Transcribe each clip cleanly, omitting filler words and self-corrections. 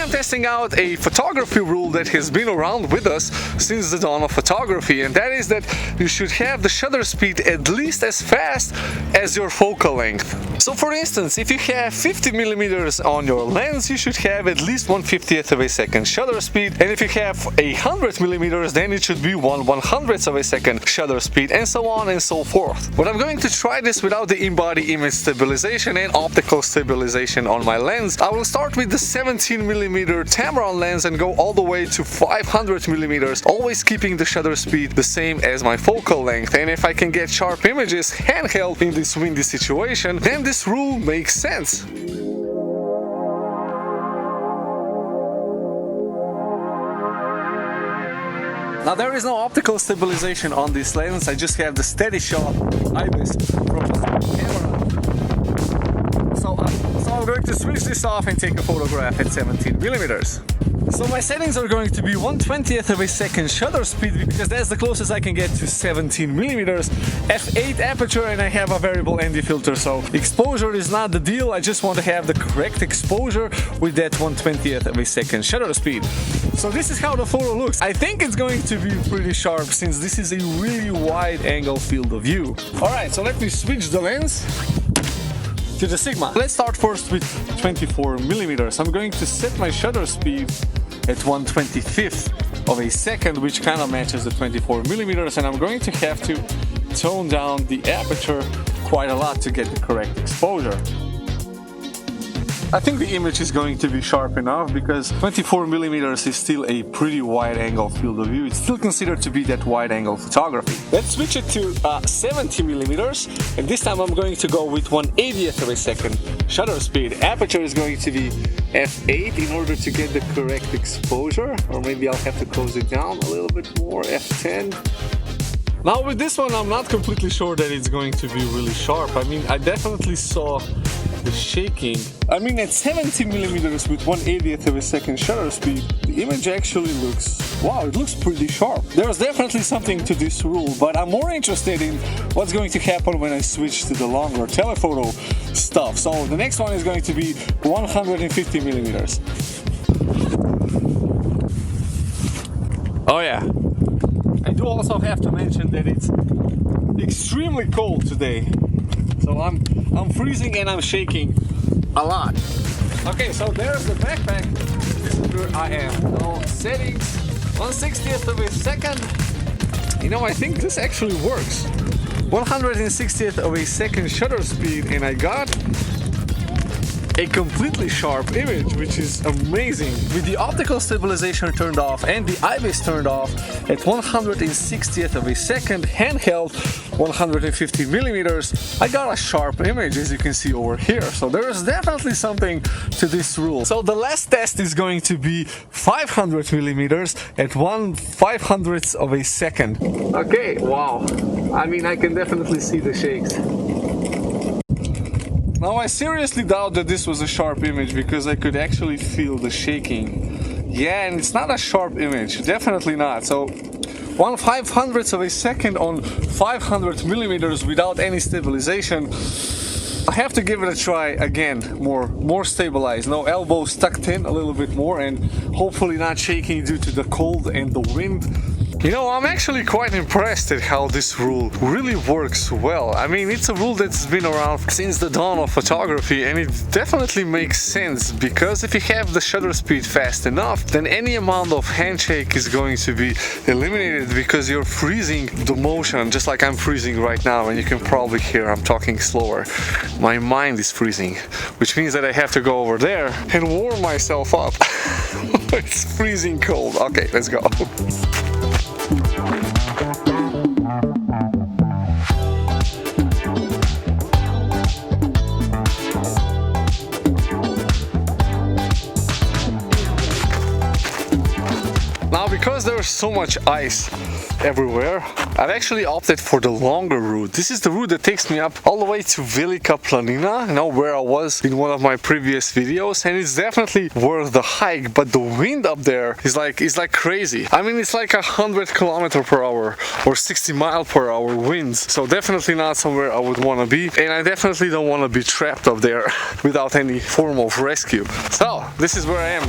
I'm testing out a photography rule that has been around with us since the dawn of photography, and that is that you should have the shutter speed at least as fast as your focal length. So for instance, if you have 50mm on your lens, you should have at least 1/50th of a second shutter speed, and if you have 100mm, then it should be 1/100th of a second shutter speed, and so on and so forth. But I'm going to try this without the in-body image stabilization and optical stabilization on my lens. I will start with the 17mm Tamron lens and go all the way to 500mm, always keeping the shutter speed the same as my focal length. And if I can get sharp images handheld in this windy situation, then this rule makes sense. Now there is no optical stabilization on this lens, I just have the steady shot IBIS from the camera. So I'm going to switch this off and take a photograph at 17mm. So my settings are going to be 1/20th of a second shutter speed, because that's the closest I can get to 17mm, f8 aperture, and I have a variable ND filter, so exposure is not the deal. I just want to have the correct exposure with that 1/20th of a second shutter speed. So this is how the photo looks. I think it's going to be pretty sharp since this is a really wide angle field of view. Alright, so let me switch the lens to the Sigma. Let's start first with 24mm. I'm going to set my shutter speed at 1/25th of a second, which kind of matches the 24mm, and I'm going to have to tone down the aperture quite a lot to get the correct exposure. I think the image is going to be sharp enough because 24mm is still a pretty wide angle field of view. It's still considered to be that wide angle photography. Let's switch it to 70mm, and this time I'm going to go with 1/80th of a second shutter speed. Aperture is going to be f8 in order to get the correct exposure, or maybe I'll have to close it down a little bit more, f10. Now with this one I'm not completely sure that it's going to be really sharp. I mean, I definitely saw the shaking. I mean, at 70mm with 1/80th of a second shutter speed, the image actually looks, wow, it looks pretty sharp. There's definitely something to this rule, but I'm more interested in what's going to happen when I switch to the longer telephoto stuff. So the next one is going to be 150mm. Oh yeah. I do also have to mention that it's extremely cold today. So I'm freezing and I'm shaking a lot. Okay, so there's the backpack. This is where I am. Now settings, 1/60th of a second. You know, I think this actually works. 160th of a second shutter speed, and I got a completely sharp image, which is amazing. With the optical stabilization turned off and the IBIS turned off at 160th of a second, handheld 150mm, I got a sharp image, as you can see over here. So there is definitely something to this rule. So the last test is going to be 500mm at 1/500th of a second. Okay, wow. I mean, I can definitely see the shakes. Now I seriously doubt that this was a sharp image because I could actually feel the shaking. Yeah, and it's not a sharp image, definitely not. So 1/500th of a second on 500mm without any stabilization. I have to give it a try again, more stabilized, no elbows tucked in a little bit more, and hopefully not shaking due to the cold and the wind. You know, I'm actually quite impressed at how this rule really works well. I mean, it's a rule that's been around since the dawn of photography, and it definitely makes sense because if you have the shutter speed fast enough, then any amount of handshake is going to be eliminated because you're freezing the motion, just like I'm freezing right now, and you can probably hear I'm talking slower. My mind is freezing, which means that I have to go over there and warm myself up. It's freezing cold. Okay, let's go. Now, because there's so much ice everywhere. I've actually opted for the longer route. This is the route that takes me up all the way to Velika Planina, you know, where I was in one of my previous videos, and it's definitely worth the hike, but the wind up there is like crazy. I mean, it's like 100 km/h or 60 mph winds, so definitely not somewhere I would want to be, and I definitely don't want to be trapped up there without any form of rescue. So this is where I am,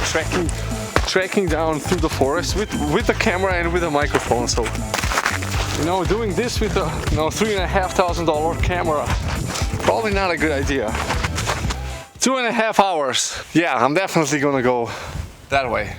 trekking down through the forest with the camera and with a microphone. So, you know, doing this with a $3,500 camera, probably not a good idea. 2.5 hours. Yeah, I'm definitely gonna go that way.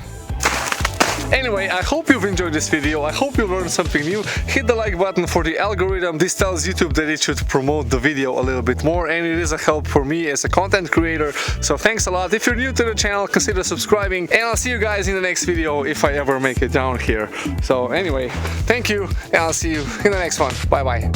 Anyway, I hope you've enjoyed this video. I hope you learned something new. Hit the like button for the algorithm. This tells YouTube that it should promote the video a little bit more, and it is a help for me as a content creator. So thanks a lot. If you're new to the channel, consider subscribing, and I'll see you guys in the next video if I ever make it down here. So anyway, thank you, and I'll see you in the next one. Bye bye.